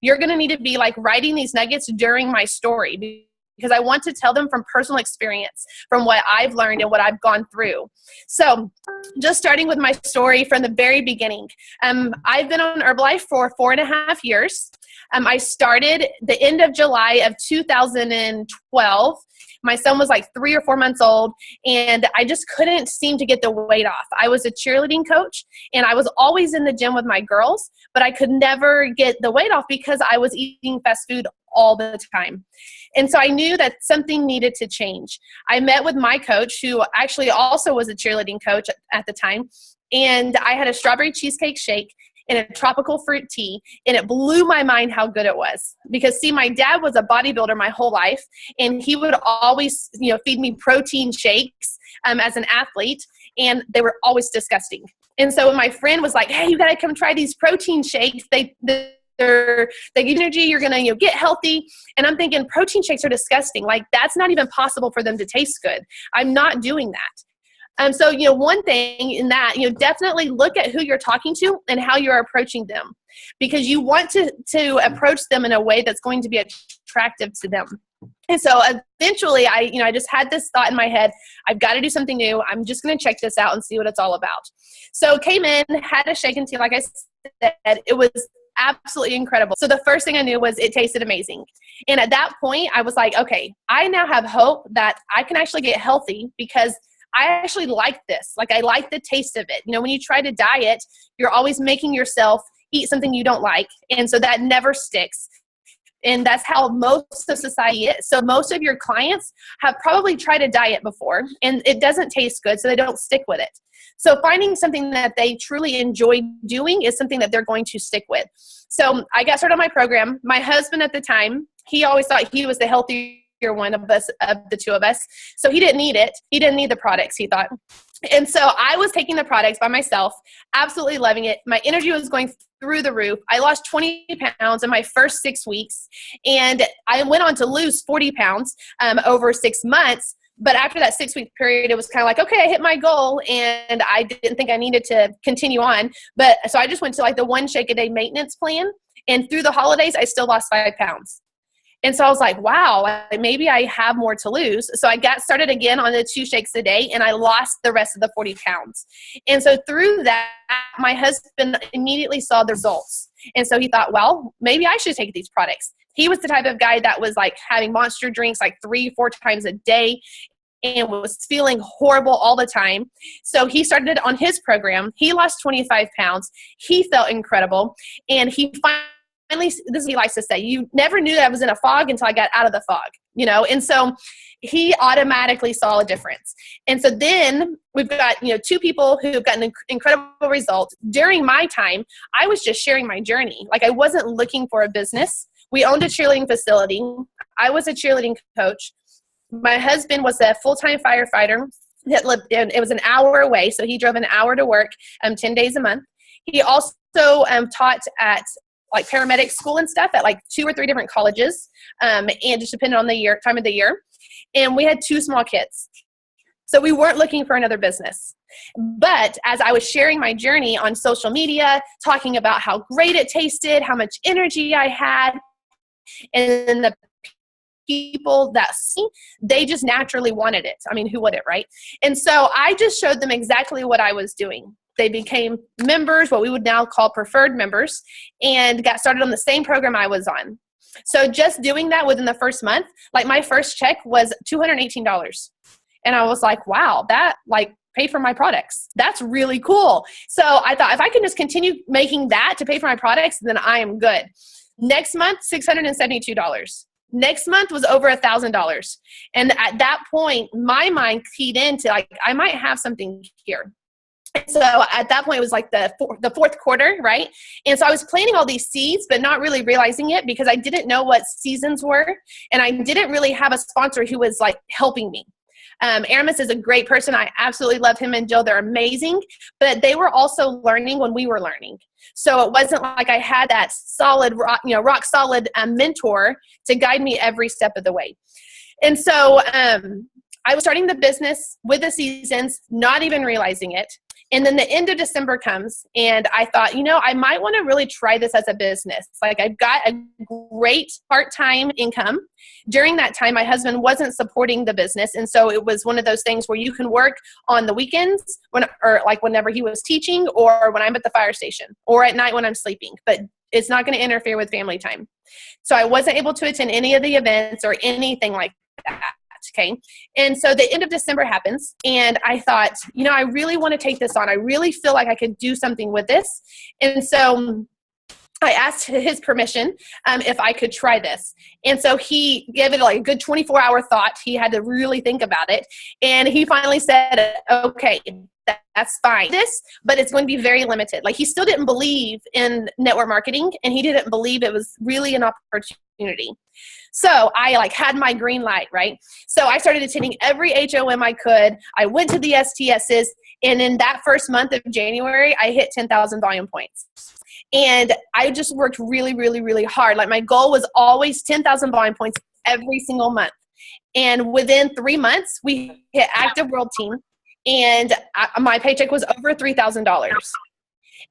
You're going to need to be like writing these nuggets during my story, because I want to tell them from personal experience, from what I've learned and what I've gone through. So just starting with my story from the very beginning. I've been on Herbalife for 4.5 years. I started the end of July of 2012. My son was like 3 or 4 months old, and I just couldn't seem to get the weight off. I was a cheerleading coach, and I was always in the gym with my girls, but I could never get the weight off because I was eating fast food all the time. And so I knew that something needed to change. I met with my coach, who actually also was a cheerleading coach at the time, and I had a strawberry cheesecake shake and a tropical fruit tea, and it blew my mind how good it was. Because see, my dad was a bodybuilder my whole life, and he would always, feed me protein shakes as an athlete, and they were always disgusting. And so when my friend was like, "Hey, you got to come try these protein shakes. They give energy, you're going to get healthy." And I'm thinking, protein shakes are disgusting. Like, that's not even possible for them to taste good. I'm not doing that. So, one thing in that, definitely look at who you're talking to and how you're approaching them, because you want to approach them in a way that's going to be attractive to them. And so eventually I just had this thought in my head, I've got to do something new. I'm just going to check this out and see what it's all about. So came in, had a shake and tea. Like I said, it was absolutely incredible. So the first thing I knew was it tasted amazing. And at that point I was like, okay, I now have hope that I can actually get healthy, because I actually like this. Like, I like the taste of it. When you try to diet, you're always making yourself eat something you don't like. And so that never sticks. And that's how most of society is. So most of your clients have probably tried a diet before and it doesn't taste good, so they don't stick with it. So finding something that they truly enjoy doing is something that they're going to stick with. So I got started on my program. My husband at the time, he always thought he was the healthier one of the two of us. So he didn't need it. He didn't need the products, he thought. And so I was taking the products by myself, absolutely loving it. My energy was going through the roof. I lost 20 pounds in my first 6 weeks, and I went on to lose 40 pounds over 6 months. But after that 6-week period, it was kind of like, okay, I hit my goal, and I didn't think I needed to continue on. But so I just went to like the 1 shake a day maintenance plan, and through the holidays, I still lost 5 pounds. And so I was like, wow, maybe I have more to lose. So I got started again on the 2 shakes a day, and I lost the rest of the 40 pounds. And so through that, my husband immediately saw the results. And so he thought, well, maybe I should take these products. He was the type of guy that was like having monster drinks like 3-4 times a day and was feeling horrible all the time. So he started on his program. He lost 25 pounds. He felt incredible. And he finally, this is what he likes to say, you never knew that I was in a fog until I got out of the fog, And so he automatically saw a difference. And so then we've got, 2 people who have gotten incredible results. During my time, I was just sharing my journey. Like, I wasn't looking for a business. We owned a cheerleading facility. I was a cheerleading coach. My husband was a full-time firefighter that lived in, it was an hour away. So he drove an hour to work 10 days a month. He also taught at like paramedic school and stuff at like 2 or 3 different colleges, and just depending on the time of the year. And we had 2 small kids. So we weren't looking for another business. But as I was sharing my journey on social media, talking about how great it tasted, how much energy I had, and then the people that see, they just naturally wanted it. I mean, who wouldn't, right? And so I just showed them exactly what I was doing. They became members, what we would now call preferred members, and got started on the same program I was on. So just doing that within the first month, like my first check was $218. And I was like, wow, that like paid for my products. That's really cool. So I thought if I can just continue making that to pay for my products, then I am good. Next month, $672. Next month was over $1,000. And at that point, my mind keyed into like, I might have something here. So at that point, it was like the fourth quarter, right? And so I was planting all these seeds, but not really realizing it because I didn't know what seasons were. And I didn't really have a sponsor who was like helping me. Aramis is a great person. I absolutely love him and Jill. They're amazing, but they were also learning when we were learning. So it wasn't like I had that solid, rock solid mentor to guide me every step of the way. And so I was starting the business with the seasons, not even realizing it. And then the end of December comes and I thought, I might want to really try this as a business. Like I've got a great part-time income. During that time, my husband wasn't supporting the business. And so it was one of those things where you can work on the weekends whenever he was teaching, or when I'm at the fire station, or at night when I'm sleeping, but it's not going to interfere with family time. So I wasn't able to attend any of the events or anything like that. Okay. And so the end of December happens and I thought, I really want to take this on. I really feel like I could do something with this. And so I asked his permission if I could try this. And so he gave it like a good 24-hour thought. He had to really think about it. And he finally said, okay, that's fine. But it's going to be very limited. Like he still didn't believe in network marketing and he didn't believe it was really an opportunity. So I had my green light, right? So I started attending every HOM I could. I went to the STSs, and in that first month of January, I hit 10,000 volume points. And I just worked really, really, really hard. Like my goal was always 10,000 volume points every single month. And within 3 months, we hit active world team, and my paycheck was over $3,000.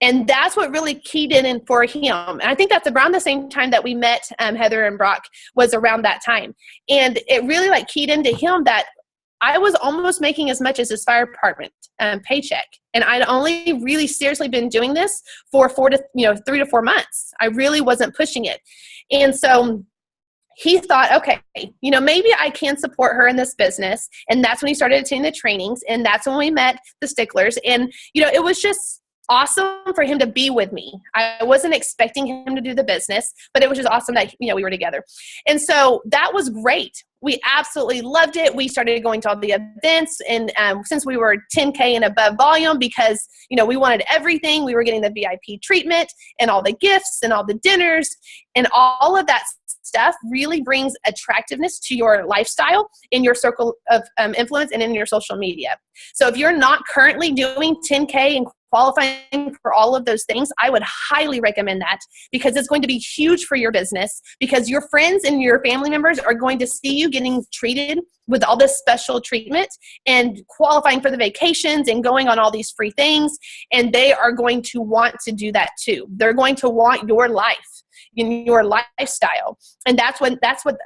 And that's what really keyed in for him. And I think that's around the same time that we met Heather and Brock, was around that time. And it really keyed into him that I was almost making as much as his fire department paycheck. And I'd only really seriously been doing this for 3 to 4 months. I really wasn't pushing it. And so he thought, okay, maybe I can support her in this business. And that's when he started attending the trainings. And that's when we met the Sticklers. And, it was just awesome for him to be with me. I wasn't expecting him to do the business, but it was just awesome that, we were together. And so that was great. We absolutely loved it. We started going to all the events, and since we were 10K and above volume, because, we wanted everything, we were getting the VIP treatment and all the gifts and all the dinners, and all of that stuff really brings attractiveness to your lifestyle in your circle of influence and in your social media. So if you're not currently doing 10K and qualifying for all of those things, I would highly recommend that, because it's going to be huge for your business, because your friends and your family members are going to see you getting treated with all this special treatment and qualifying for the vacations and going on all these free things. And they are going to want to do that too. They're going to want your life, in your lifestyle. And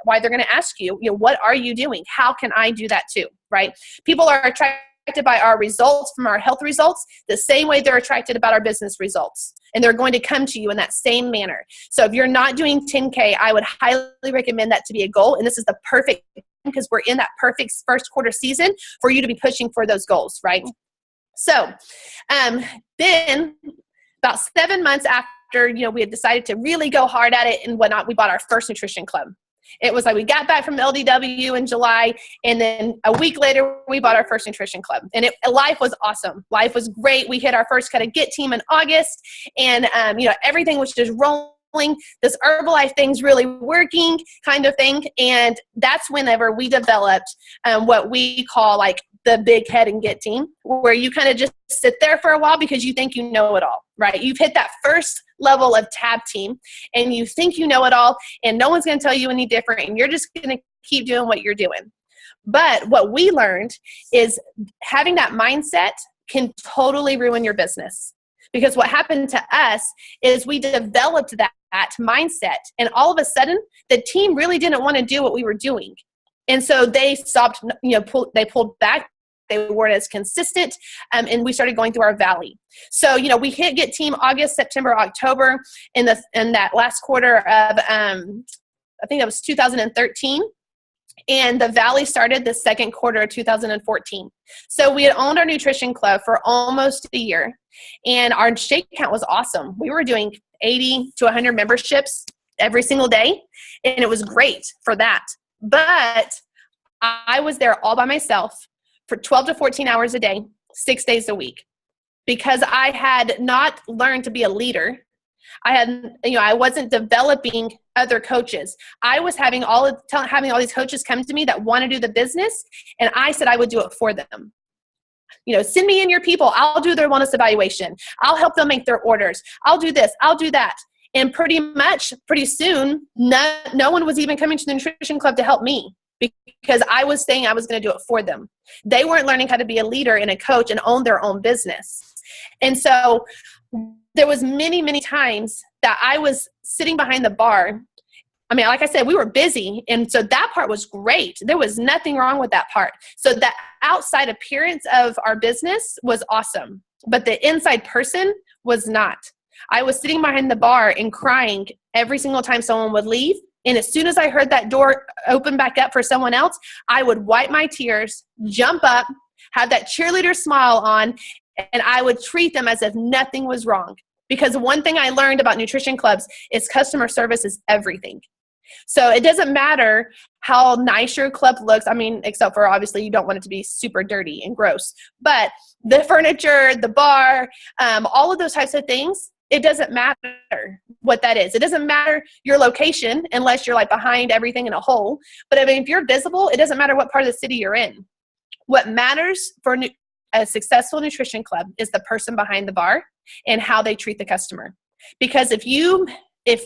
why they're going to ask you, what are you doing? How can I do that too? Right? People are attracted by our results, from our health results, the same way they're attracted about our business results. And they're going to come to you in that same manner. So if you're not doing 10K, I would highly recommend that to be a goal. And this is the perfect, because we're in that perfect first quarter season for you to be pushing for those goals, right? So then about 7 months after, we had decided to really go hard at it and whatnot, we bought our first nutrition club. It was we got back from LDW in July, and then a week later, we bought our first nutrition club. And life was awesome. Life was great. We hit our first cut of Get Team in August, and everything was just rolling. This Herbalife thing's really working, kind of thing. And that's whenever we developed what we call the big head and Get Team, where you kind of just sit there for a while because you think you know it all, right? You've hit that first level of tab team and you think you know it all, and no one's going to tell you any different, and you're just going to keep doing what you're doing. But what we learned is having that mindset can totally ruin your business, because what happened to us is we developed that mindset, and all of a sudden the team really didn't want to do what we were doing. And so they stopped, they pulled back. They weren't as consistent, and we started going through our valley. So, we hit Get Team August, September, October in that last quarter of, I think that was 2013. And the valley started the second quarter of 2014. So we had owned our nutrition club for almost a year, and our shake count was awesome. We were doing 80 to 100 memberships every single day, and it was great for that. But I was there all by myself for 12 to 14 hours a day, 6 days a week, because I had not learned to be a leader. I wasn't developing other coaches. I was having all these coaches come to me that want to do the business, and I said I would do it for them. Send me in your people. I'll do their wellness evaluation. I'll help them make their orders. I'll do this. I'll do that. And pretty soon, no one was even coming to the nutrition club to help me. because I was saying I was going to do it for them. They weren't learning how to be a leader and a coach and own their own business. And so there was many, many times that I was sitting behind the bar. I mean, like I said, we were busy. And so that part was great. There was nothing wrong with that part. So the outside appearance of our business was awesome, but the inside person was not. I was sitting behind the bar and crying every single time someone would leave. And as soon as I heard that door open back up for someone else, I would wipe my tears, jump up, have that cheerleader smile on, and I would treat them as if nothing was wrong. Because one thing I learned about nutrition clubs is customer service is everything. So it doesn't matter how nice your club looks. I mean, except for obviously you don't want it to be super dirty and gross. But the furniture, the bar, all of those types of things, it doesn't matter what that is. It doesn't matter your location unless you're like behind everything in a hole. But I mean, if you're visible, it doesn't matter what part of the city you're in. What matters for a successful nutrition club is the person behind the bar and how they treat the customer. Because if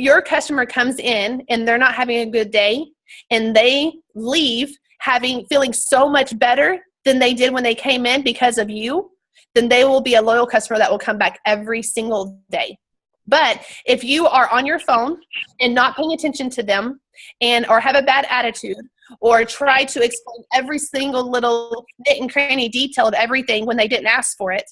your customer comes in and they're not having a good day and they leave feeling so much better than they did when they came in because of you, then they will be a loyal customer that will come back every single day. But if you are on your phone and not paying attention to them or have a bad attitude or try to explain every single little nit and cranny detail of everything when they didn't ask for it,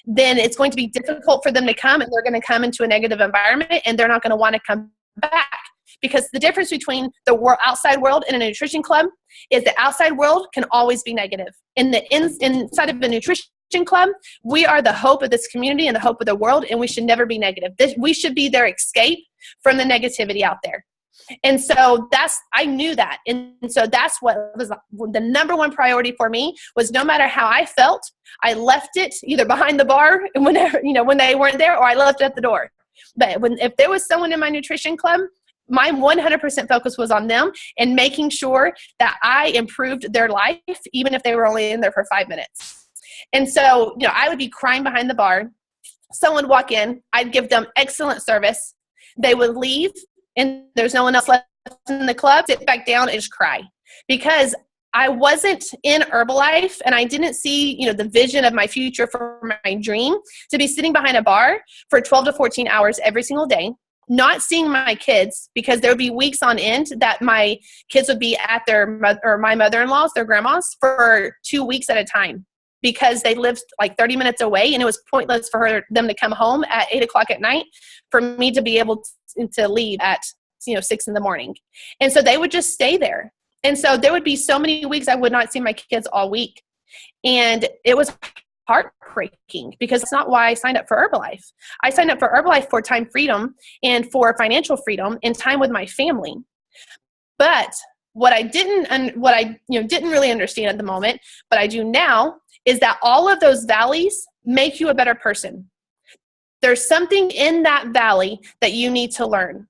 then it's going to be difficult for them to come, and they're going to come into a negative environment and they're not going to want to come back. Because the difference between the outside world and a nutrition club is the outside world can always be negative. Inside of a nutrition club, we are the hope of this community and the hope of the world, and we should never be negative. We should be their escape from the negativity out there. And so I knew that. And so that's what was the number one priority for me, was no matter how I felt, I left it either behind the bar whenever, when they weren't there, or I left it at the door. But if there was someone in my nutrition club, my 100% focus was on them and making sure that I improved their life, even if they were only in there for 5 minutes. And so, I would be crying behind the bar. Someone would walk in, I'd give them excellent service. They would leave, and there's no one else left in the club, sit back down and just cry. Because I wasn't in Herbalife, and I didn't see, the vision of my future for my dream to be sitting behind a bar for 12 to 14 hours every single day, not seeing my kids, because there would be weeks on end that my kids would be at my mother-in-law's, their grandma's, for 2 weeks at a time, because they lived like 30 minutes away, and it was pointless for them to come home at 8 o'clock at night for me to be able to leave at 6 in the morning. And so they would just stay there. And so there would be so many weeks I would not see my kids all week. And it was heartbreaking, because that's not why I signed up for Herbalife. I signed up for Herbalife for time freedom and for financial freedom and time with my family. But what I didn't really understand at the moment, but I do now, is that all of those valleys make you a better person. There's something in that valley that you need to learn.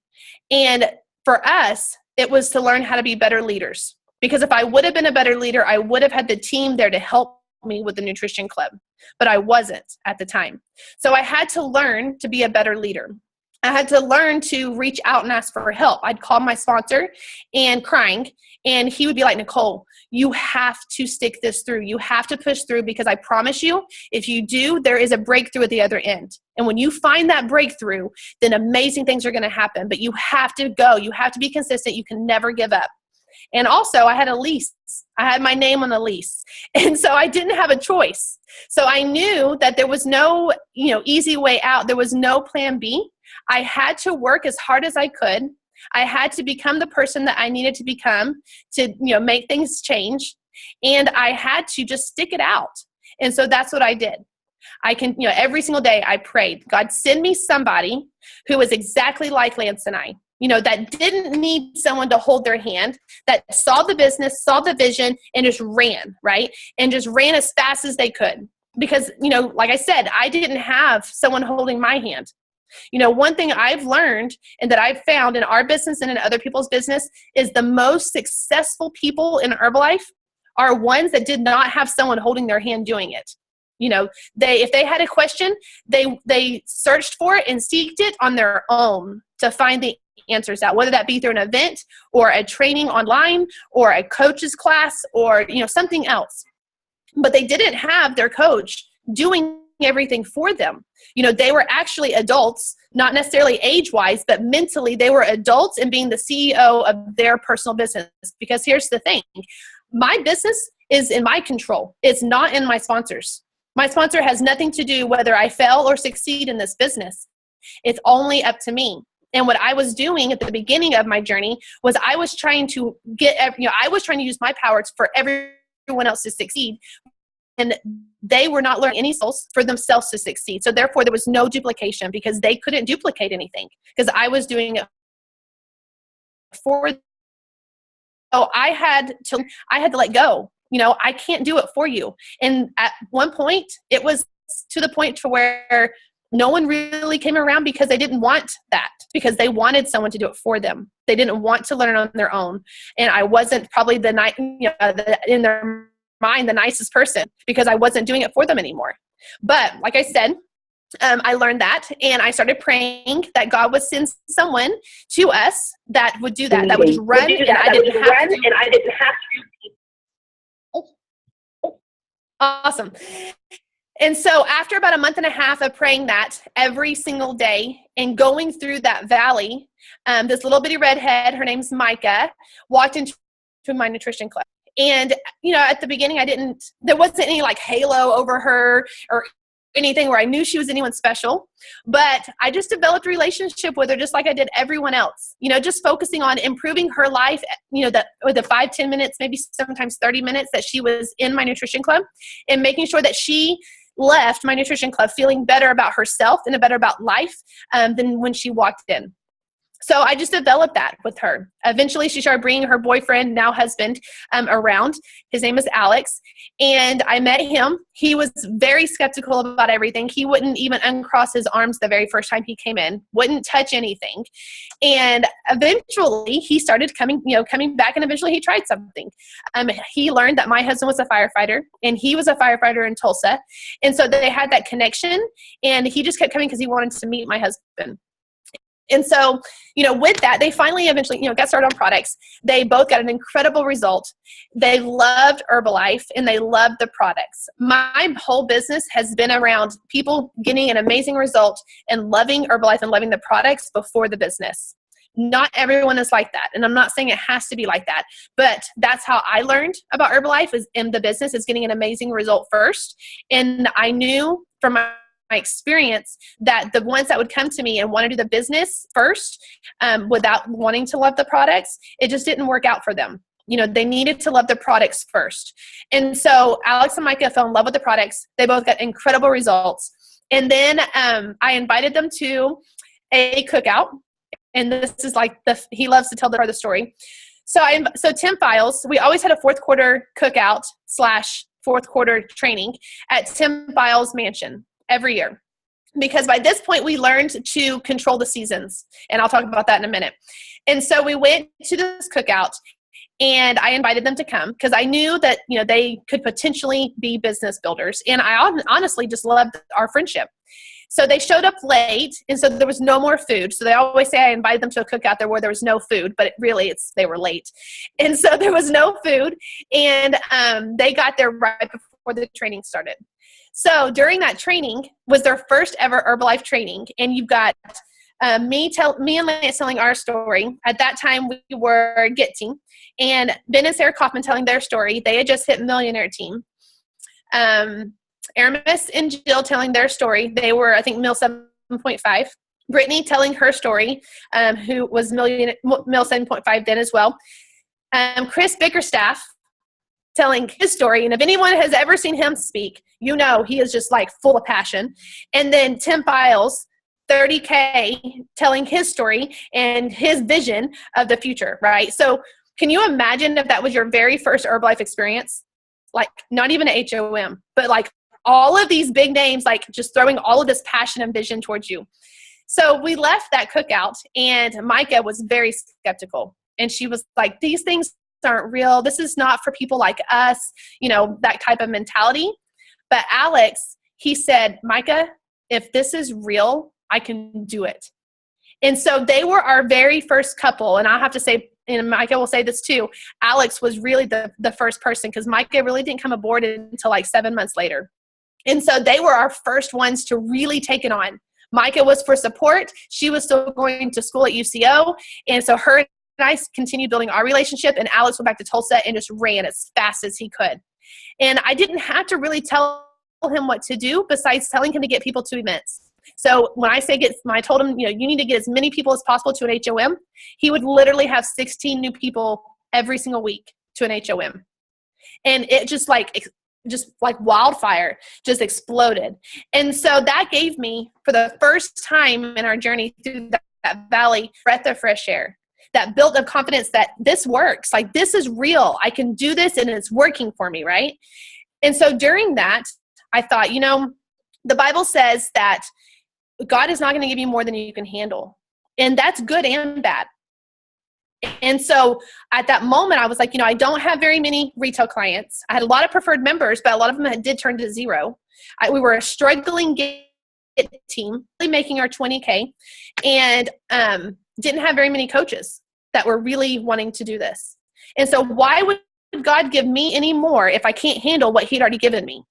And for us, it was to learn how to be better leaders. Because if I would have been a better leader, I would have had the team there to help me with the nutrition club. But I wasn't at the time. So I had to learn to be a better leader. I had to learn to reach out and ask for help. I'd call my sponsor and crying, and he would be like, Nicole, you have to stick this through. You have to push through, because I promise you, if you do, there is a breakthrough at the other end. And when you find that breakthrough, then amazing things are going to happen. But you have to go. You have to be consistent. You can never give up. And also, I had a lease. I had my name on the lease. And so I didn't have a choice. So I knew that there was no, easy way out. There was no plan B. I had to work as hard as I could. I had to become the person that I needed to become to, make things change. And I had to just stick it out. And so that's what I did. Every single day I prayed, God, send me somebody who was exactly like Lance and I, that didn't need someone to hold their hand, that saw the business, saw the vision, and just ran, right? And just ran as fast as they could. Because, like I said, I didn't have someone holding my hand. One thing I've learned and that I've found in our business and in other people's business is the most successful people in Herbalife are ones that did not have someone holding their hand doing it. You know, if they had a question, they searched for it and seeked it on their own to find the answers out, whether that be through an event or a training online or a coach's class or, you know, something else. But they didn't have their coach doing everything for them. You know, they were actually adults, not necessarily age-wise, but mentally they were adults and being the CEO of their personal business. Because here's the thing, my business is in my control. It's not in my sponsors. My sponsor has nothing to do whether I fail or succeed in this business. It's only up to me. And what I was doing at the beginning of my journey was I was trying to I was trying to use my power for everyone else to succeed. And they were not learning any skills for themselves to succeed. So therefore, there was no duplication because they couldn't duplicate anything because I was doing it for them. So I had to let go. You know, I can't do it for you. And at one point, it was to the point to where no one really came around because they didn't want that, because they wanted someone to do it for them. They didn't want to learn on their own. And I wasn't probably in their mind the nicest person because I wasn't doing it for them anymore. But like I said, I learned that, and I started praying that God would send someone to us that would do that, that would just run, and I didn't have to. Awesome. And so after about a month and a half of praying that every single day and going through that valley, this little bitty redhead, her name's Micah, walked into my nutrition club. And, you know, at the beginning, there wasn't any like halo over her or anything where I knew she was anyone special, but I just developed a relationship with her just like I did everyone else, you know, just focusing on improving her life, you know, that with the 5-10 minutes, maybe sometimes 30 minutes that she was in my nutrition club, and making sure that she left my nutrition club feeling better about herself and better about life than when she walked in. So I just developed that with her. Eventually, she started bringing her boyfriend, now husband, around. His name is Alex. And I met him. He was very skeptical about everything. He wouldn't even uncross his arms the very first time he came in, wouldn't touch anything. And eventually, he started coming back, and eventually he tried something. He learned that my husband was a firefighter, and he was a firefighter in Tulsa. And so they had that connection, and he just kept coming because he wanted to meet my husband. And so, you know, with that, they finally eventually, you know, got started on products. They both got an incredible result. They loved Herbalife and they loved the products. My whole business has been around people getting an amazing result and loving Herbalife and loving the products before the business. Not everyone is like that. And I'm not saying it has to be like that, but that's how I learned about Herbalife is in the business is getting an amazing result first. And I knew from my experience that the ones that would come to me and want to do the business first without wanting to love the products, it just didn't work out for them. You know, they needed to love the products first. And so Alex and Micah fell in love with the products. They both got incredible results. And then I invited them to a cookout. And this is like he loves to tell the part of the story. So Tim Files, we always had a fourth quarter cookout / fourth quarter training at Tim Files' mansion every year, because by this point we learned to control the seasons, and I'll talk about that in a minute. And so we went to this cookout, and I invited them to come because I knew that, you know, they could potentially be business builders, and I honestly just loved our friendship. So they showed up late, and so there was no more food. So they always say I invited them to a cookout there where there was no food, but they were late, and so there was no food, and they got there right before the training started. So during that training was their first ever Herbalife training. And you've got me and Lance telling our story. At that time, we were Get Team. And Ben and Sarah Kaufman telling their story. They had just hit Millionaire Team. Aramis and Jill telling their story. They were, I think, Mill 7.5. Brittany telling her story, who was Mill 7.5 then as well. Chris Bickerstaff telling his story. And if anyone has ever seen him speak, you know he is just like full of passion. And then Tim Files, 30K, telling his story and his vision of the future, right? So can you imagine if that was your very first Herbalife experience? Like not even an HOM, but like all of these big names, like just throwing all of this passion and vision towards you. So we left that cookout, and Micah was very skeptical. And she was like, these things aren't real. This is not for people like us, you know, that type of mentality. But Alex, he said, Micah, if this is real, I can do it. And so they were our very first couple. And I'll have to say, and Micah will say this too, Alex was really the first person, because Micah really didn't come aboard until like 7 months later. And so they were our first ones to really take it on. Micah was for support. She was still going to school at UCO. And so her and I continued building our relationship, and Alex went back to Tulsa and just ran as fast as he could. And I didn't have to really tell him what to do besides telling him to get people to events. So when I told him, you need to get as many people as possible to an HOM, he would literally have 16 new people every single week to an HOM. And it just like wildfire just exploded. And so that gave me, for the first time in our journey through that valley, breath of fresh air, that built of confidence that this works. Like, this is real. I can do this and it's working for me, right? And so during that, I thought, the Bible says that God is not going to give you more than you can handle. And that's good and bad. And so at that moment, I was like, I don't have very many retail clients. I had a lot of preferred members, but a lot of them did turn to zero. We were a struggling get team, making our 20K, and didn't have very many coaches that were really wanting to do this. And so why would God give me any more if I can't handle what he'd already given me?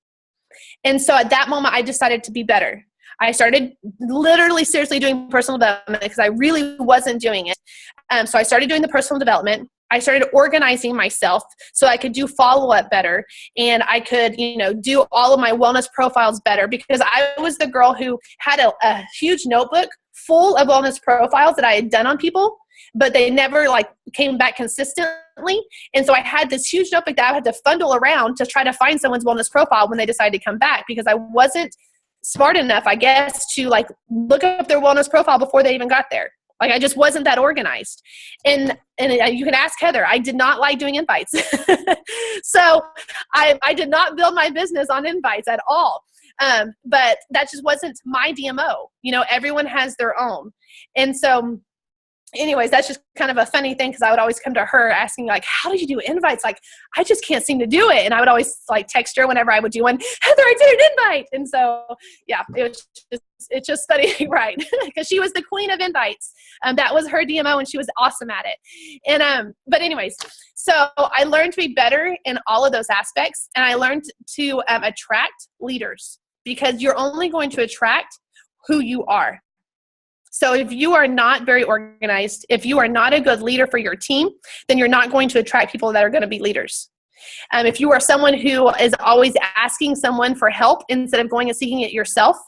And so at that moment, I decided to be better. I started literally seriously doing personal development because I really wasn't doing it. So I started doing the personal development. I started organizing myself so I could do follow-up better, and I could, do all of my wellness profiles better, because I was the girl who had a huge notebook full of wellness profiles that I had done on people, but they never came back consistently. And so I had this huge notebook that I had to fundle around to try to find someone's wellness profile when they decided to come back, because I wasn't smart enough, I guess, to look up their wellness profile before they even got there. I just wasn't that organized. And you can ask Heather, I did not like doing invites. So I did not build my business on invites at all. But that just wasn't my DMO. Everyone has their own. And so anyways, that's just kind of a funny thing, because I would always come to her asking, how did you do invites? I just can't seem to do it. And I would always text her whenever I would do one, Heather, I did an invite. And so, yeah, it's just funny, right? Because she was the queen of invites. That was her DMO, and she was awesome at it. And, but anyways, so I learned to be better in all of those aspects. And I learned to attract leaders, because you're only going to attract who you are. So if you are not very organized, if you are not a good leader for your team, then you're not going to attract people that are going to be leaders. If you are someone who is always asking someone for help instead of going and seeking it yourself,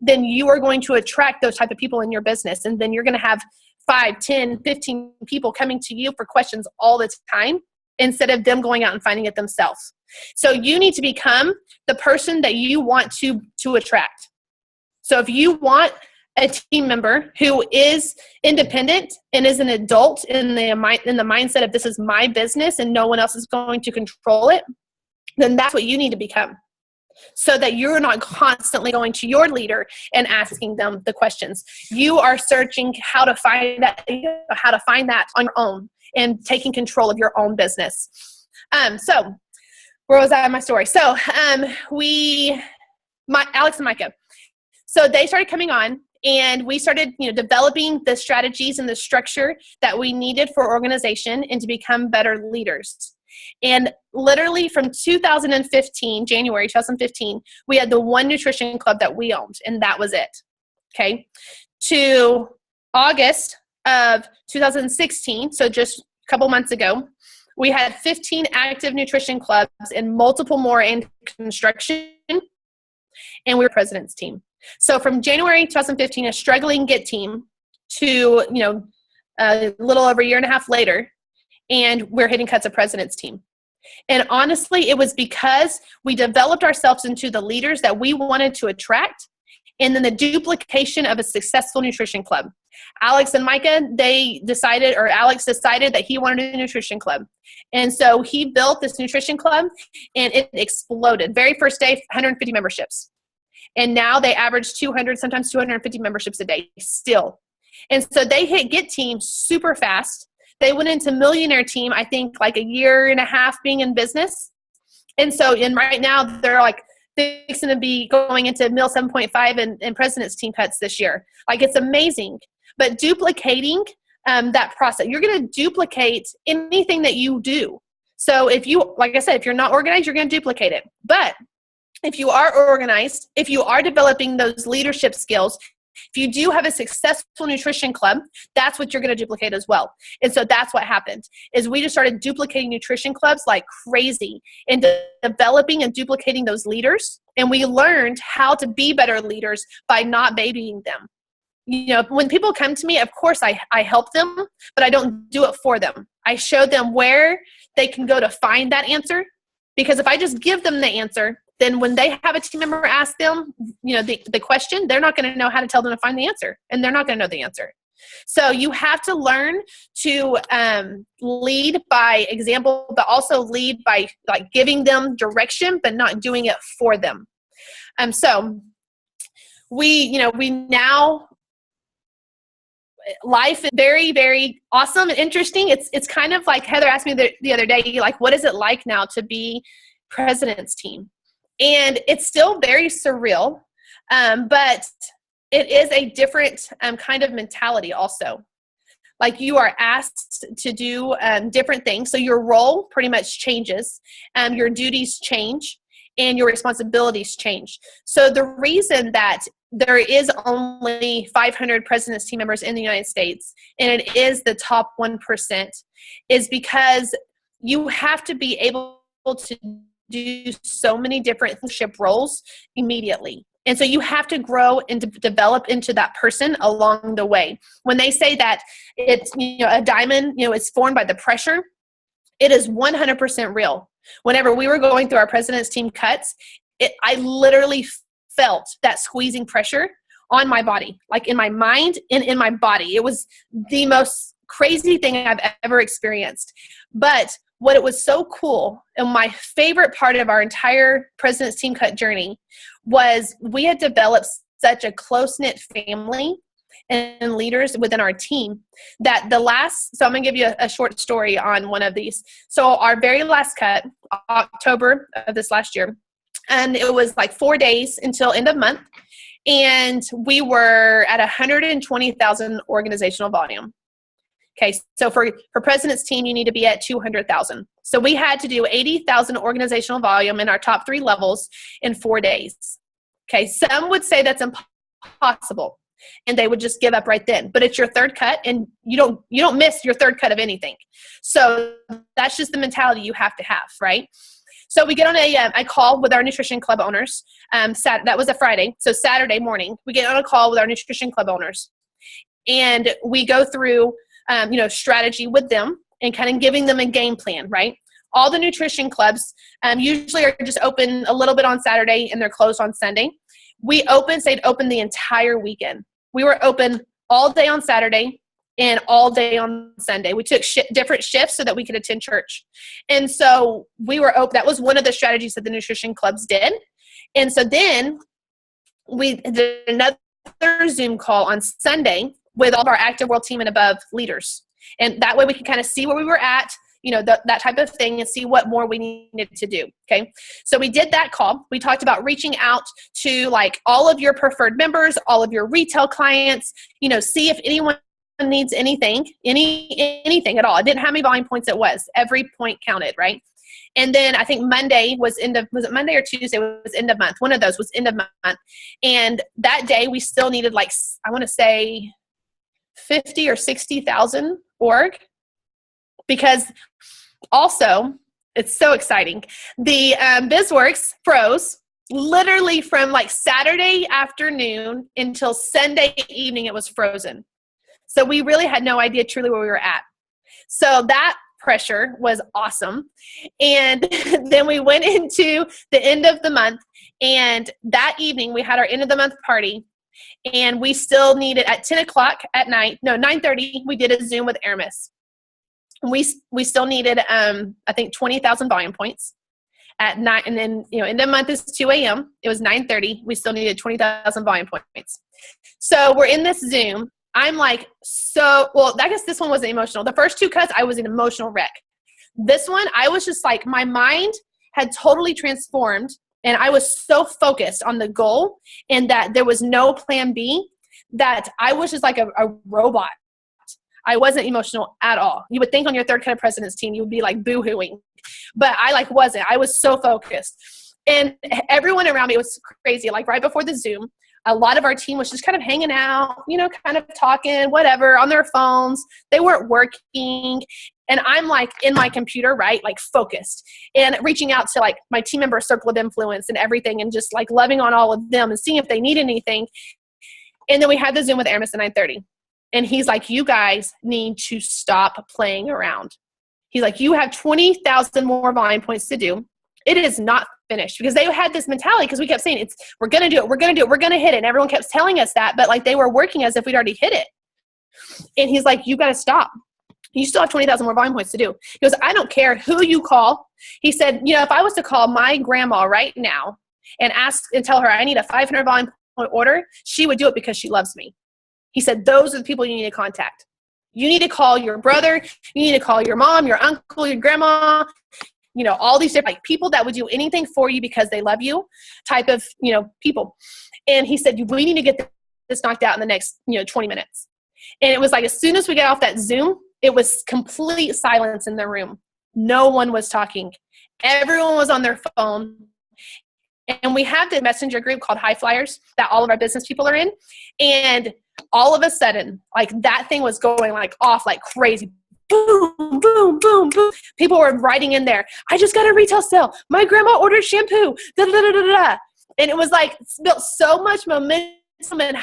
then you are going to attract those type of people in your business. And then you're going to have 5, 10, 15 people coming to you for questions all the time, instead of them going out and finding it themselves. So you need to become the person that you want to attract. So if you want a team member who is independent and is an adult in the mindset of, this is my business and no one else is going to control it, then that's what you need to become, so that you're not constantly going to your leader and asking them the questions. You are searching how to find that on your own and taking control of your own business. So where was I in my story? So Alex and Micah, so they started coming on. And we started, developing the strategies and the structure that we needed for organization and to become better leaders. And literally from 2015, January 2015, we had the one nutrition club that we owned, and that was it. Okay. To August of 2016, so just a couple months ago, we had 15 active nutrition clubs and multiple more in construction, and we were president's team. So from January 2015, a struggling get team, to, a little over a year and a half later, and we're hitting cuts of president's team. And honestly, it was because we developed ourselves into the leaders that we wanted to attract, and then the duplication of a successful nutrition club. Alex and Micah, Alex decided that he wanted a nutrition club. And so he built this nutrition club, and it exploded. Very first day, 150 memberships. And now they average 200, sometimes 250 memberships a day still. And so they hit Get Team super fast. They went into Millionaire Team, I think, a year and a half being in business. And so right now they're fixing to be going into Mill 7.5 and President's Team cuts this year. Like, it's amazing. But duplicating that process, you're going to duplicate anything that you do. So if you, like I said, if you're not organized, you're going to duplicate it. But if you are organized, if you are developing those leadership skills, if you do have a successful nutrition club, that's what you're going to duplicate as well. And so that's what happened, is we just started duplicating nutrition clubs like crazy and developing and duplicating those leaders. And we learned how to be better leaders by not babying them. You know, when people come to me, of course I help them, but I don't do it for them. I show them where they can go to find that answer. Because if I just give them the answer, then when they have a team member ask them, you know, the question, they're not going to know how to tell them to find the answer, and they're not going to know the answer. So you have to learn to lead by example, but also lead by like giving them direction, but not doing it for them. So we now, life is very, very awesome and interesting. It's kind of like Heather asked me the other day, like, what is it like now to be President's Team? And it's still very surreal, but it is a different kind of mentality also. Like, you are asked to do different things. So your role pretty much changes. Your duties change and your responsibilities change. So the reason that there is only 500 President's Team members in the United States, and it is the top 1%, is because you have to be able to do so many different leadership roles immediately. And so you have to grow and develop into that person along the way. When they say that it's, a diamond, is formed by the pressure, it is 100% real. Whenever we were going through our President's Team cuts, I literally felt that squeezing pressure on my body, like in my mind and in my body. It was the most crazy thing I've ever experienced. But what it was so cool, and my favorite part of our entire President's Team cut journey, was we had developed such a close-knit family and leaders within our team that so I'm going to give you a short story on one of these. So our very last cut, October of this last year, and it was like 4 days until end of month, and we were at 120,000 organizational volume. Okay, so for President's Team, you need to be at 200,000. So we had to do 80,000 organizational volume in our top 3 levels in 4 days. Okay, some would say that's impossible, and they would just give up right then. But it's your third cut, and you don't miss your third cut of anything. So that's just the mentality you have to have, right? So we get on a call with our nutrition club owners. That was a Friday. So Saturday morning, we get on a call with our nutrition club owners, and we go through strategy with them and kind of giving them a game plan, right? All the nutrition clubs usually are just open a little bit on Saturday and they're closed on Sunday. We stayed open the entire weekend. We were open all day on Saturday and all day on Sunday. We took different shifts so that we could attend church. And so we were open. That was one of the strategies that the nutrition clubs did. And so then we did another Zoom call on Sunday with all of our Active World Team and above leaders. And that way we can kind of see where we were at, that type of thing, and see what more we needed to do. Okay. So we did that call. We talked about reaching out to like all of your preferred members, all of your retail clients, see if anyone needs anything at all. I didn't have how many volume points it was. Every point counted, right? And then I think Monday was it Monday or Tuesday was end of month. One of those was end of month. And that day we still needed like, I want to say 50 or 60,000 org, because also it's so exciting. The BizWorks froze literally from like Saturday afternoon until Sunday evening. It was frozen. So we really had no idea truly where we were at. So that pressure was awesome. And then we went into the end of the month, and that evening we had our end of the month party, and we still needed at 10 o'clock at night, 9:30, we did a Zoom with Aramis. We still needed, I think 20,000 volume points at night. And then, end of month is 2 a.m. It was 9:30. We still needed 20,000 volume points. So we're in this Zoom. I'm like, I guess this one wasn't emotional. The first 2 cuts, I was an emotional wreck. This one, I was just like, my mind had totally transformed And I was so focused on the goal and that there was no plan B that I was just like a robot. I wasn't emotional at all. You would think on your third kind of president's team, you would be like boo-hooing, but I like wasn't. I was so focused. And everyone around me was crazy. Like right before the Zoom, a lot of our team was just kind of hanging out, you know, kind of talking, whatever, on their phones. They weren't working. And I'm like in my computer, right? Like focused and reaching out to like my team member circle of influence and everything and just like loving on all of them and seeing if they need anything. And then we had the Zoom with Aramis at 9:30. And he's like, you guys need to stop playing around. He's like, you have 20,000 more volume points to do. It is not finished, because they had this mentality, because we kept saying we're going to do it. We're going to do it. We're going to hit it. And everyone kept telling us that, but like they were working as if we'd already hit it. And he's like, you got to stop. You still have 20,000 more volume points to do. He goes, I don't care who you call. He said, you know, if I was to call my grandma right now and ask and tell her I need a 500 volume point order, she would do it because she loves me. He said, those are the people you need to contact. You need to call your brother. You need to call your mom, your uncle, your grandma, you know, all these different like, people that would do anything for you because they love you type of, you know, people. And he said, we need to get this knocked out in the next, 20 minutes. And it was like, as soon as we got off that Zoom, it was complete silence in the room. No one was talking. Everyone was on their phone. And we have the messenger group called High Flyers that all of our business people are in. And all of a sudden, like that thing was going like off like crazy. Boom, boom, boom, boom. People were writing in there, I just got a retail sale. My grandma ordered shampoo. Da, da, da, da, da. And it was like built so much momentum and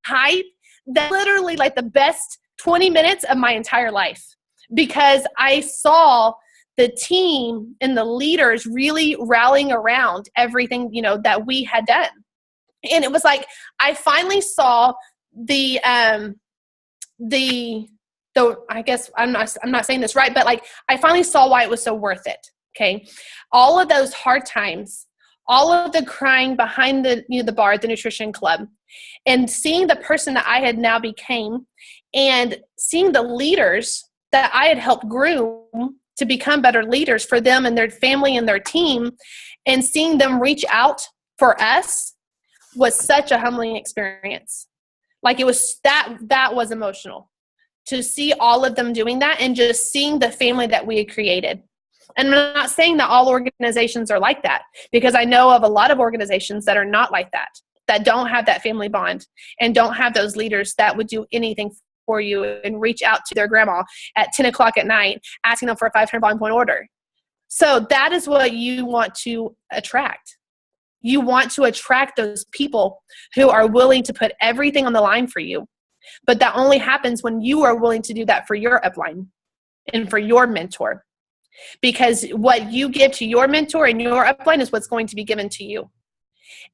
hype that literally like the best 20 minutes of my entire life, because I saw the team and the leaders really rallying around everything, that we had done. And it was like, I finally saw I guess I'm not saying this right, but like I finally saw why it was so worth it. Okay. All of those hard times, all of the crying behind the bar at the nutrition club, and seeing the person that I had now became, and seeing the leaders that I had helped groom to become better leaders for them and their family and their team, and seeing them reach out for us was such a humbling experience. Like it was that was emotional to see all of them doing that and just seeing the family that we had created. And I'm not saying that all organizations are like that, because I know of a lot of organizations that are not like that don't have that family bond and don't have those leaders that would do anything for you and reach out to their grandma at 10 o'clock at night, asking them for a 500 volume point order. So that is what you want to attract. You want to attract those people who are willing to put everything on the line for you. But that only happens when you are willing to do that for your upline and for your mentor. Because what you give to your mentor and your upline is what's going to be given to you.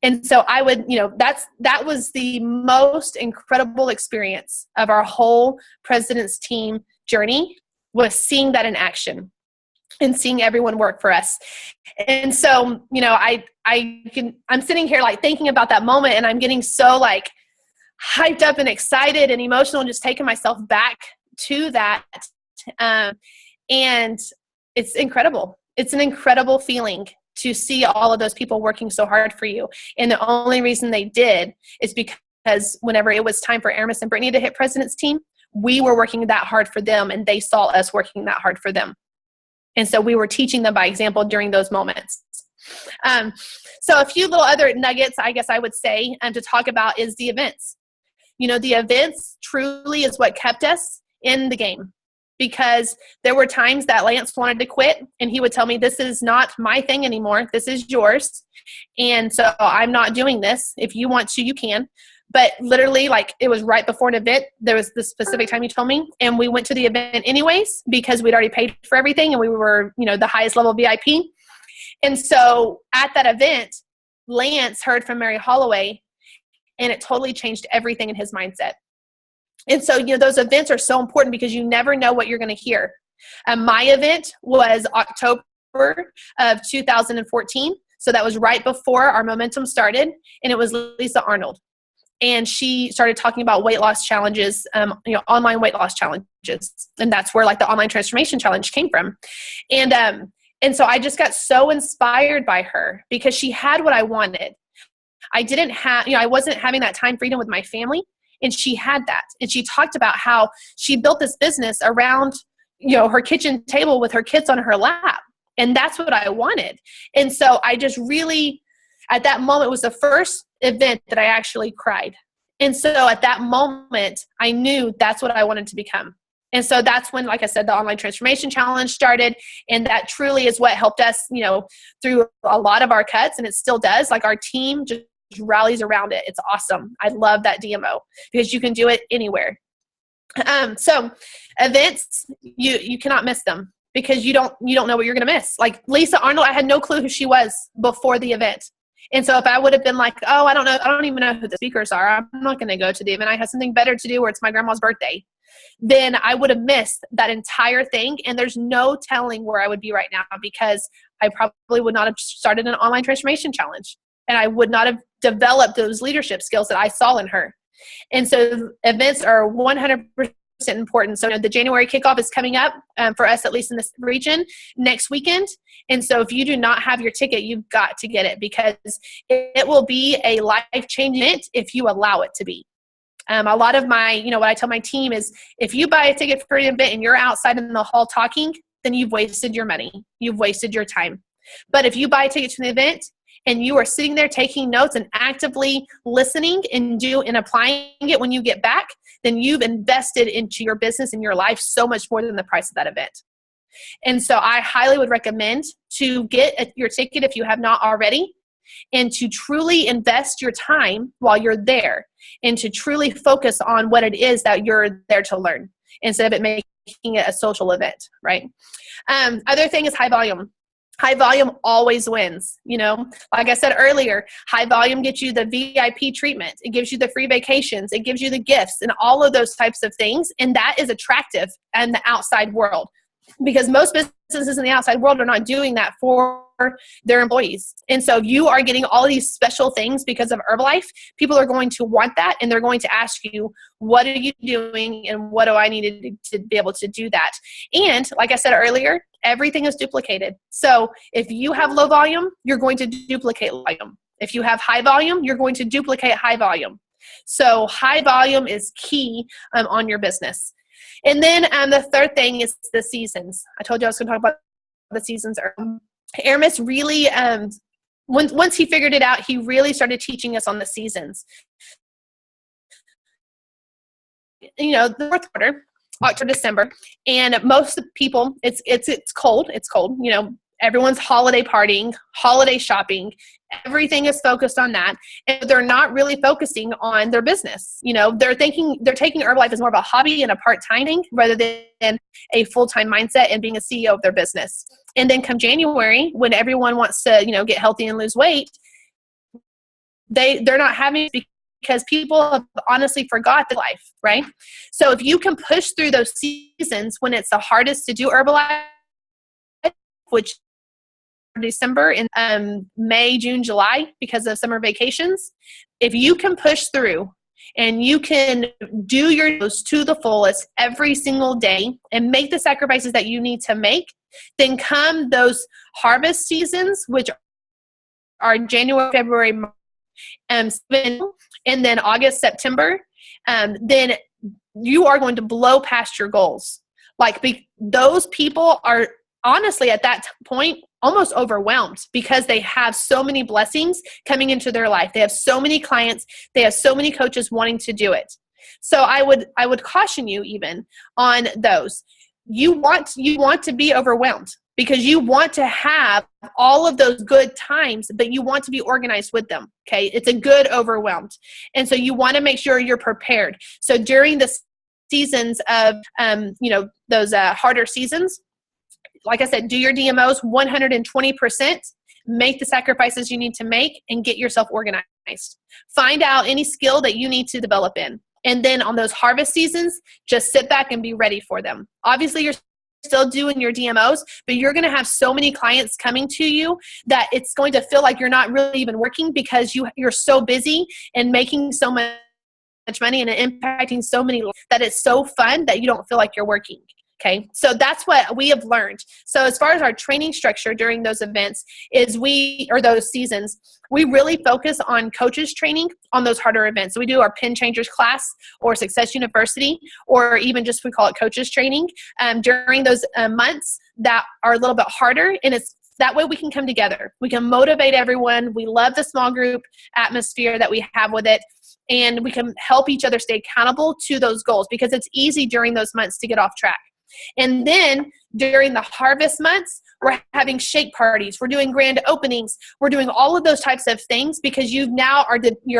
And so I would, that was the most incredible experience of our whole President's Team journey, was seeing that in action and seeing everyone work for us. And so, I'm sitting here like thinking about that moment, and I'm getting so like hyped up and excited and emotional, and just taking myself back to that. And it's incredible. It's an incredible feeling to see all of those people working so hard for you. And the only reason they did is because whenever it was time for Aramis and Brittany to hit President's Team, we were working that hard for them, and they saw us working that hard for them. And so we were teaching them by example during those moments. So a few little other nuggets, I guess I would say, to talk about is the events. The events truly is what kept us in the game, because there were times that Lance wanted to quit, and he would tell me, this is not my thing anymore. This is yours. And so I'm not doing this. If you want to, you can. But literally, like, it was right before an event. There was the specific time he told me, and we went to the event anyways because we'd already paid for everything, and we were, the highest level VIP. And so at that event, Lance heard from Mary Holloway, and it totally changed everything in his mindset. And so, those events are so important because you never know what you're going to hear. My event was October of 2014. So that was right before our momentum started, and it was Lisa Arnold. And she started talking about weight loss challenges, online weight loss challenges. And that's where like the online transformation challenge came from. And And so I just got so inspired by her because she had what I wanted. I didn't have, I wasn't having that time freedom with my family, and she had that. And she talked about how she built this business around, her kitchen table with her kids on her lap. And that's what I wanted. And so I just really, at that moment, it was the first event that I actually cried. And so at that moment, I knew that's what I wanted to become. And so that's when, like I said, the Online Transformation Challenge started. And that truly is what helped us, through a lot of our cuts. And it still does. Like, our team just rallies around it. It's awesome. I love that DMO because you can do it anywhere. So events, you cannot miss them because you don't know what you're going to miss. Like Lisa Arnold, I had no clue who she was before the event. And so if I would have been like, oh, I don't know, I don't even know who the speakers are, I'm not going to go to the event, I have something better to do, or it's my grandma's birthday, then I would have missed that entire thing. And there's no telling where I would be right now because I probably would not have started an Online Transformation Challenge, and I would not have developed those leadership skills that I saw in her. And so events are 100% important. So the January kickoff is coming up for us, at least in this region, next weekend. And so if you do not have your ticket, you've got to get it because it will be a life-changing event if you allow it to be. A lot of my, what I tell my team is, if you buy a ticket for an event and you're outside in the hall talking, then you've wasted your money. You've wasted your time. But if you buy a ticket to an event and you are sitting there taking notes and actively listening and applying it when you get back, then you've invested into your business and your life so much more than the price of that event. And so I highly would recommend to get your ticket if you have not already, and to truly invest your time while you're there, and to truly focus on what it is that you're there to learn instead of it making it a social event, right? Other thing is high volume. High volume always wins. Like I said earlier, high volume gets you the VIP treatment. It gives you the free vacations. It gives you the gifts and all of those types of things. And that is attractive in the outside world because most businesses in the outside world are not doing that for their employees. And so if you are getting all these special things because of Herbalife, people are going to want that, and they're going to ask you, what are you doing and what do I need to be able to do that? And like I said earlier, everything is duplicated. So if you have low volume, you're going to duplicate low volume. If you have high volume, you're going to duplicate high volume. So high volume is key on your business. And then the third thing is the seasons. I told you I was going to talk about the seasons. Aramis really, once he figured it out, he really started teaching us on the seasons. The fourth quarter, October, December, and most of the people, it's cold. It's cold. Everyone's holiday partying, holiday shopping. Everything is focused on that, and they're not really focusing on their business. They're taking Herbalife as more of a hobby and a part-time thing rather than a full-time mindset and being a CEO of their business. And then come January, when everyone wants to, get healthy and lose weight, they're not having it because people have honestly forgot the life, right? So if you can push through those seasons when it's the hardest to do Herbalife, which December and May, June, July, because of summer vacations, if you can push through and you can do your dose to the fullest every single day and make the sacrifices that you need to make, then come those harvest seasons, which are January, February, and then August, September, then you are going to blow past your goals. Those people are honestly at that point almost overwhelmed because they have so many blessings coming into their life. They have so many clients. They have so many coaches wanting to do it. So I would caution you even on those. You want to be overwhelmed because you want to have all of those good times, but you want to be organized with them. Okay. It's a good overwhelmed. And so you want to make sure you're prepared. So during the seasons of, those harder seasons, like I said, do your DMOs 120%, make the sacrifices you need to make, and get yourself organized. Find out any skill that you need to develop in. And then on those harvest seasons, just sit back and be ready for them. Obviously, you're still doing your DMOs, but you're going to have so many clients coming to you that it's going to feel like you're not really even working because you're so busy and making so much money and impacting so many that it's so fun that you don't feel like you're working. Okay, so that's what we have learned. So as far as our training structure during those events is those seasons, we really focus on coaches training on those harder events. So we do our Pin Changers class or Success University, or even just we call it coaches training during those months that are a little bit harder. And it's that way we can come together. We can motivate everyone. We love the small group atmosphere that we have with it. And we can help each other stay accountable to those goals because it's easy during those months to get off track. And then during the harvest months, we're having shake parties. We're doing grand openings. We're doing all of those types of things because you're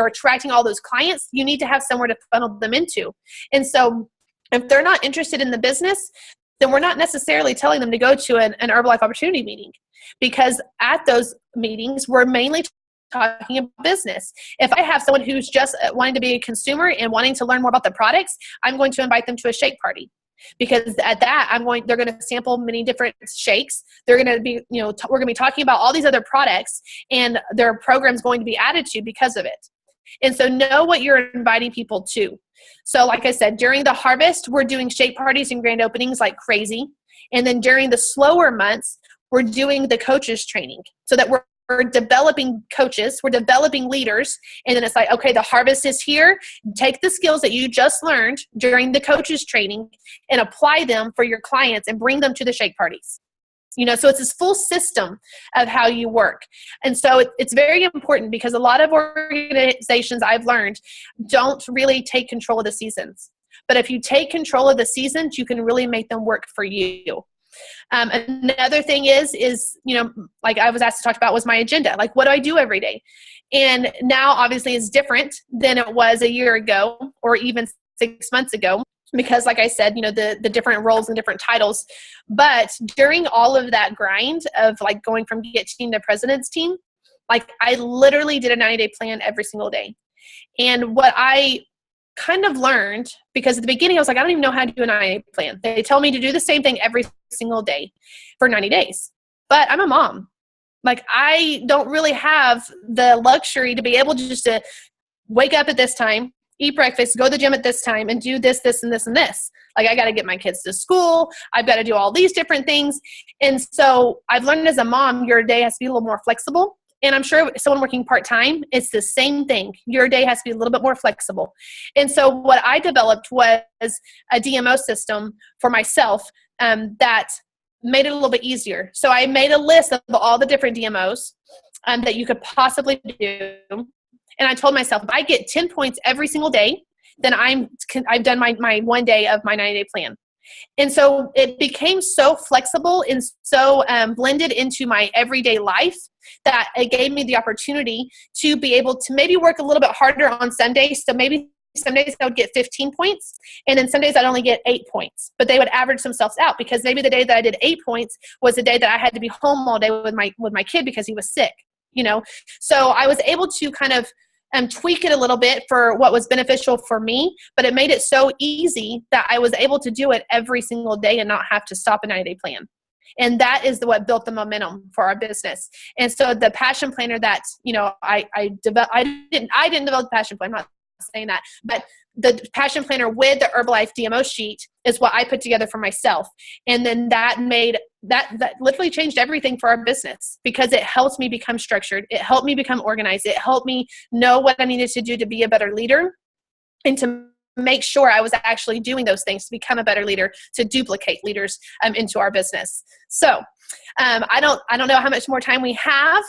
attracting all those clients. You need to have somewhere to funnel them into. And so if they're not interested in the business, then we're not necessarily telling them to go to an Herbalife opportunity meeting, because at those meetings, we're mainly talking about business. If I have someone who's just wanting to be a consumer and wanting to learn more about the products, I'm going to invite them to a shake party. Because at that, they're going to sample many different shakes. They're going to be, we're going to be talking about all these other products, and their program's going to be added to because of it. And so know what you're inviting people to. So like I said, during the harvest, we're doing shake parties and grand openings like crazy. And then during the slower months, we're doing the coaches training so that we're developing coaches, we're developing leaders, and then it's like, okay, the harvest is here. Take the skills that you just learned during the coaches training and apply them for your clients and bring them to the shake parties. So it's this full system of how you work. And so it's very important because a lot of organizations I've learned don't really take control of the seasons. But if you take control of the seasons, you can really make them work for you. Another thing is, like I was asked to talk about was my agenda. Like, what do I do every day? And now obviously it's different than it was a year ago or even 6 months ago, because like I said, the different roles and different titles. But during all of that grind of like going from Get Team to President's Team, like I literally did a 90-day plan every single day. And what I kind of learned, because at the beginning I was like, I don't even know how to do a 90-day plan. They tell me to do the same thing every single day for 90 days. But I'm a mom. Like I don't really have the luxury to be able to just to wake up at this time, eat breakfast, go to the gym at this time, and do this, this, and this, and this. Like I got to get my kids to school. I've got to do all these different things. And so I've learned as a mom, your day has to be a little more flexible. And I'm sure someone working part-time, it's the same thing. Your day has to be a little bit more flexible. And so what I developed was a DMO system for myself that made it a little bit easier. So I made a list of all the different DMOs that you could possibly do. And I told myself, if I get 10 points every single day, then I've done my 1 day of my 90-day plan. And so it became so flexible and so blended into my everyday life that it gave me the opportunity to be able to maybe work a little bit harder on Sundays. So maybe some days I would get 15 points, and then some days I'd only get 8 points. But they would average themselves out because maybe the day that I did 8 points was the day that I had to be home all day with my kid because he was sick. So I was able to kind of tweak it a little bit for what was beneficial for me, but it made it so easy that I was able to do it every single day and not have to stop a 90-day plan. And that is what built the momentum for our business. And so the passion planner that, I didn't develop the passion plan. I'm not saying that, but the passion planner with the Herbalife DMO sheet is what I put together for myself. And then that literally changed everything for our business because it helped me become structured. It helped me become organized. It helped me know what I needed to do to be a better leader and to make sure I was actually doing those things to become a better leader, to duplicate leaders into our business. So I don't know how much more time we have.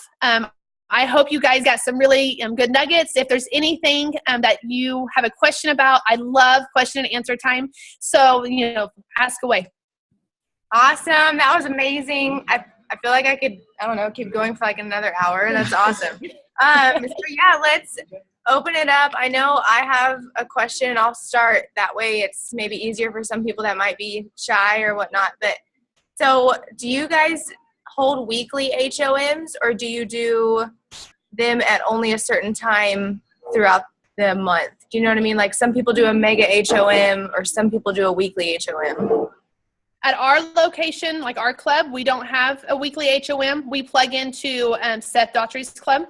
I hope you guys got some really good nuggets. If there's anything that you have a question about, I love question and answer time. So, ask away. Awesome. That was amazing. I feel like I could, keep going for like another hour. That's awesome. So yeah, let's open it up. I know I have a question. I'll start. That way it's maybe easier for some people that might be shy or whatnot. But so do you guys hold weekly HOMs, or do you do them at only a certain time throughout the month? Do you know what I mean? Like some people do a mega HOM or some people do a weekly HOM. At our location, like our club, we don't have a weekly HOM. We plug into Seth Daughtry's club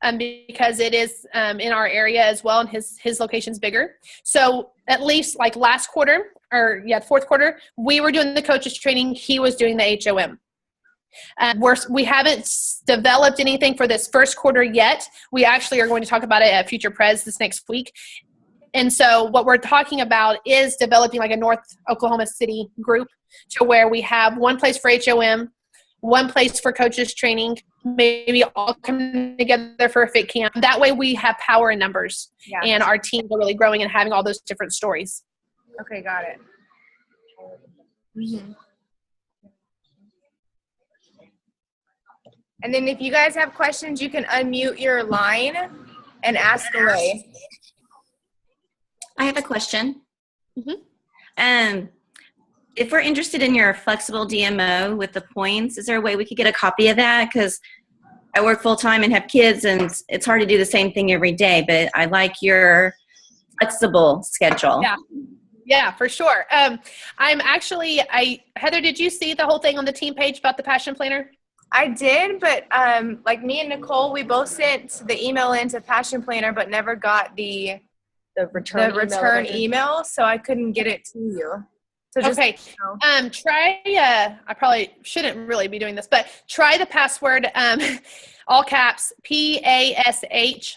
because it is in our area as well, and his location's bigger. So at least like last quarter, the fourth quarter, we were doing the coaches training. He was doing the HOM. We haven't developed anything for this first quarter yet. We actually are going to talk about it at Future Pres this next week. And so what we're talking about is developing like a North Oklahoma City group to where we have one place for HOM, one place for coaches training, maybe all come together for a fit camp. That way we have power in numbers, and our teams are really growing and having all those different stories. Okay, got it. Mm-hmm. And then if you guys have questions, you can unmute your line and ask away. I have a question. Mm-hmm. If we're interested in your flexible DMO with the points, is there a way we could get a copy of that? Because I work full time and have kids, and it's hard to do the same thing every day, but I like your flexible schedule. Yeah, for sure. Heather, did you see the whole thing on the team page about the Passion Planner? I did, but like me and Nicole, we both sent the email into Passion Planner, but never got the return email, so I couldn't get it to you. So just, okay. Try, I probably shouldn't really be doing this, but try the password, all caps, PASHFAM.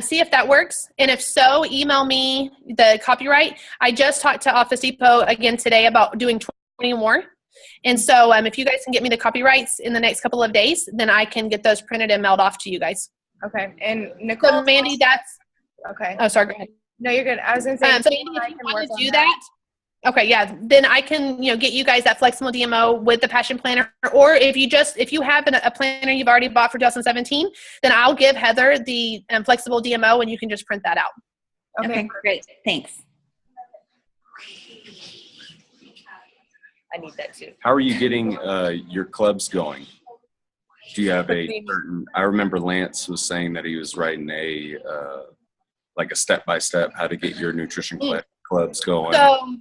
See if that works. And if so, email me the copyright. I just talked to Office Depot again today about doing 20 more. And so if you guys can get me the copyrights in the next couple of days, then I can get those printed and mailed off to you guys. Okay. And Nicole. So Mandy, that's. Okay. Oh, sorry. Go ahead. No, you're good. I was going to say. So Mandy, if you want to do that. Okay. Yeah. Then I can, get you guys that flexible DMO with the Passion Planner. Or if you have a planner you've already bought for 2017, then I'll give Heather the flexible DMO and you can just print that out. Okay, great. Thanks. I need that too. How are you getting your clubs going? Do you have a certain, I remember Lance was saying that he was writing a step-by-step how to get your nutrition clubs going. So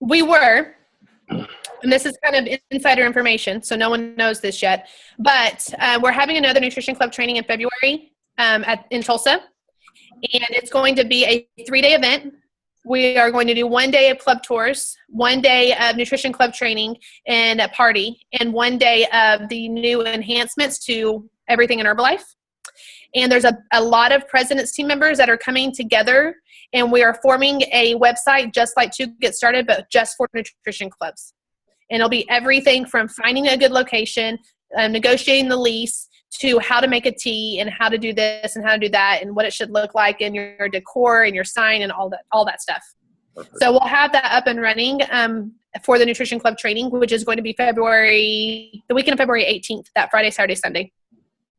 we were, and this is kind of insider information, so no one knows this yet, but we're having another nutrition club training in February in Tulsa, and it's going to be a 3-day event. We are going to do 1 day of club tours, 1 day of nutrition club training and a party, and 1 day of the new enhancements to everything in Herbalife. And there's a lot of President's team members that are coming together, and we are forming a website just like to get started, but just for nutrition clubs. And it'll be everything from finding a good location, negotiating the lease, to how to make a tea and how to do this and how to do that and what it should look like in your decor and your sign and all that stuff. Perfect. So we'll have that up and running for the nutrition club training, which is going to be the weekend of February 18th, that Friday, Saturday, Sunday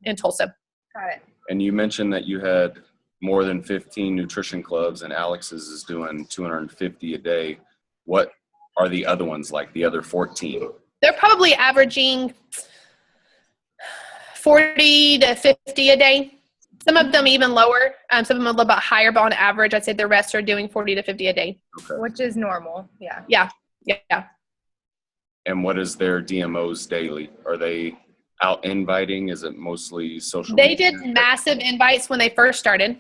in Tulsa. Got it. And you mentioned that you had more than 15 nutrition clubs, and Alex's is doing 250 a day. What are the other ones like, the other 14? They're probably averaging 40 to 50 a day. Some of them even lower. Some of them a little bit higher, but on average, I'd say the rest are doing 40 to 50 a day. Okay. Which is normal. Yeah. Yeah. And what is their DMOs daily? Are they out inviting? Is it mostly social They media? did massive invites when they first started,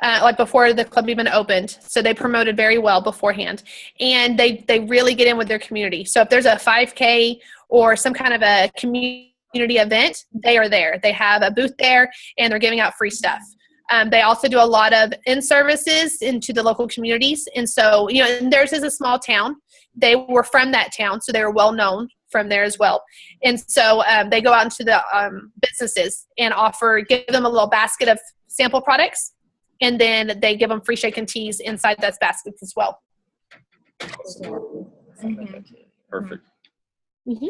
like before the club even opened. So they promoted very well beforehand. And they really get in with their community. So if there's a 5K or some kind of a community event, they are there. They have a booth there, and they're giving out free stuff. They also do a lot of in-services into the local communities. And so, and theirs is a small town. They were from that town, so they were well known from there as well. And so they go out into the businesses and give them a little basket of sample products, and then they give them free shaken teas inside those baskets as well. Mm-hmm. Perfect. Mm-hmm.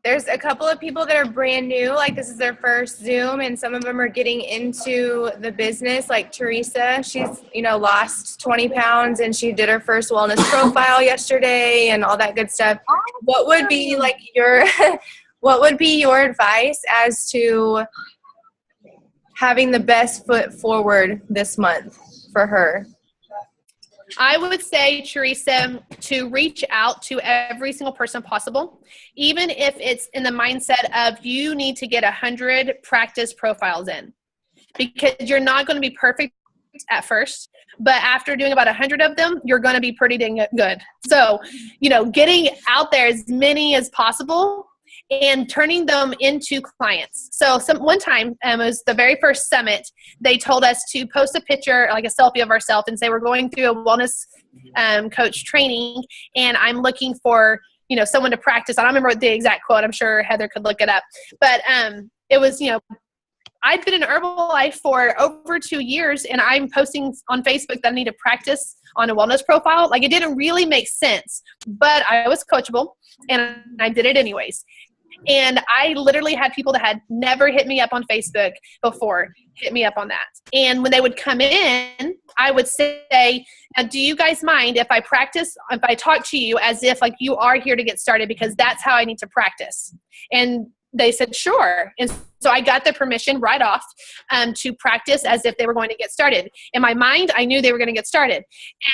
There's a couple of people that are brand new, like this is their first Zoom, and some of them are getting into the business, like Teresa. She's, lost 20 pounds, and she did her first wellness profile yesterday and all that good stuff. What would be what would be your advice as to having the best foot forward this month for her? I would say, Teresa, to reach out to every single person possible, even if it's in the mindset of you need to get 100 practice profiles in. because you're not going to be perfect at first, but after doing about 100 of them, you're going to be pretty dang good. So, getting out there as many as possible and turning them into clients. So one time, it was the very first summit, they told us to post a picture, like a selfie of ourselves, and say we're going through a wellness coach training, and I'm looking for, someone to practice. I don't remember the exact quote. I'm sure Heather could look it up. But it was, I'd been in Herbalife for over 2 years, and I'm posting on Facebook that I need to practice on a wellness profile. Like, it didn't really make sense, but I was coachable, and I did it anyways. And I literally had people that had never hit me up on Facebook before hit me up on that. And when they would come in, I would say, now, do you guys mind if I talk to you as if like you are here to get started, because that's how I need to practice? And they said, sure. And so I got the permission right off to practice as if they were going to get started. In my mind, I knew they were going to get started.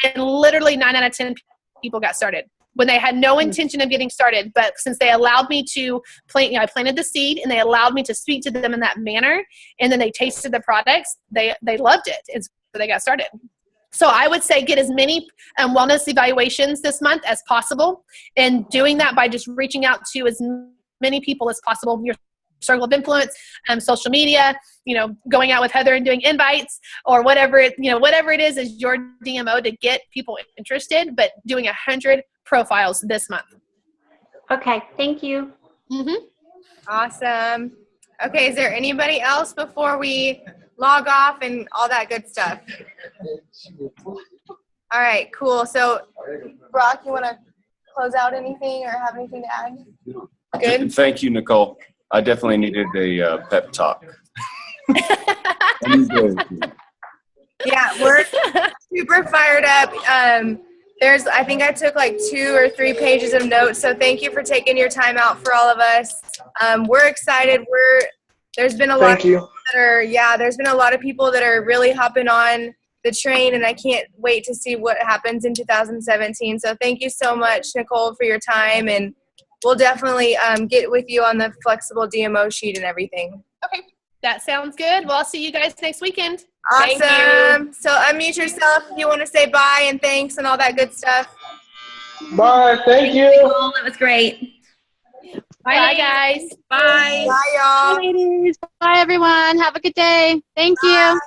And literally 9 out of 10 people got started when they had no intention of getting started. But since they allowed me to plant, I planted the seed, and they allowed me to speak to them in that manner, and then they tasted the products, they loved it. And so they got started. So I would say get as many wellness evaluations this month as possible, and doing that by just reaching out to as many people as possible, your circle of influence, social media, going out with Heather and doing invites, or whatever it is your DMO to get people interested, but doing 100 profiles this month. Okay, thank you. Mm-hmm. Awesome. Okay, is there anybody else before we log off and all that good stuff? All right, cool. So, Brock, you want to close out anything or have anything to add? Good. Thank you, Nicole. I definitely needed a pep talk. Yeah, we're super fired up. I think I took like 2 or 3 pages of notes. So thank you for taking your time out for all of us. We're excited. There's been a lot of people that are really hopping on the train, and I can't wait to see what happens in 2017. So thank you so much, Nicole, for your time, and we'll definitely get with you on the flexible DMO sheet and everything. Okay, that sounds good. Well, I'll see you guys next weekend. Awesome. So unmute yourself if you want to say bye and thanks and all that good stuff. Bye. Thank you. Nicole, that was great. Bye, guys. Bye. Bye, y'all. Bye, ladies. Bye, everyone. Have a good day. Thank you. Bye.